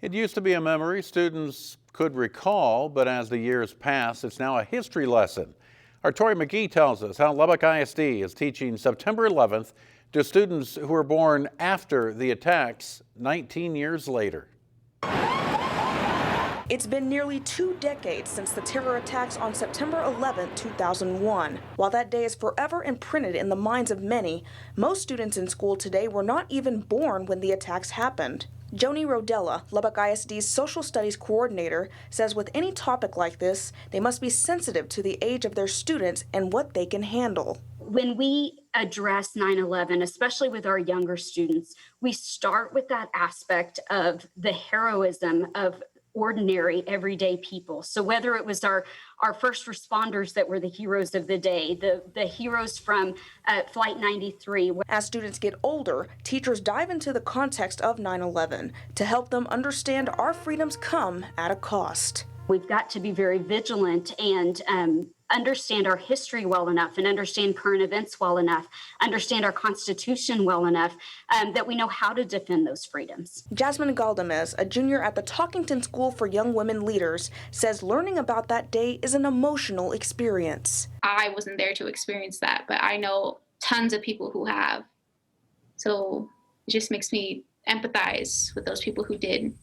It used to be a memory students could recall, but as the years pass, it's now a history lesson. Our Tori McGee tells us how Lubbock ISD is teaching September 11th to students who were born after the attacks 19 years later. It's been nearly 2 decades since the terror attacks on September 11, 2001. While that day is forever imprinted in the minds of many, most students in school today were not even born when the attacks happened. Joni Rodella, Lubbock ISD's social studies coordinator, says with any topic like this, they must be sensitive to the age of their students and what they can handle. When we address 9/11, especially with our younger students, we start with that aspect of the heroism of ordinary everyday people. So whether it was our first responders that were the heroes of the day, the heroes from Flight 93. As students get older, teachers dive into the context of 9/11 to help them understand our freedoms come at a cost. We've got to be very vigilant and understand our history well enough and understand current events well enough, understand our Constitution well enough, that we know how to defend those freedoms. Jasmine Galdamez, a junior at the Talkington School for Young Women Leaders, says learning about that day is an emotional experience. I wasn't there to experience that, but I know tons of people who have. So it just makes me empathize with those people who did.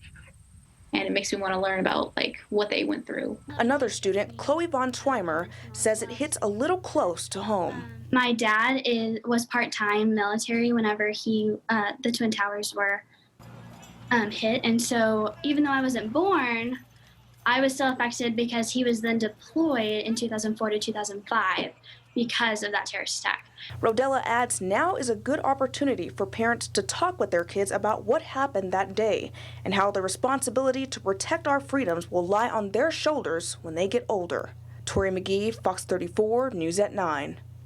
And it makes me want to learn about what they went through. Another student, Chloe Von Twymer, says it hits a little close to home. My dad was part-time military whenever the Twin Towers were hit. And so even though I wasn't born, I was still affected because he was then deployed in 2004 to 2005 because of that terrorist attack. Rodella adds now is a good opportunity for parents to talk with their kids about what happened that day and how the responsibility to protect our freedoms will lie on their shoulders when they get older. Tori McGee, Fox 34, News at 9.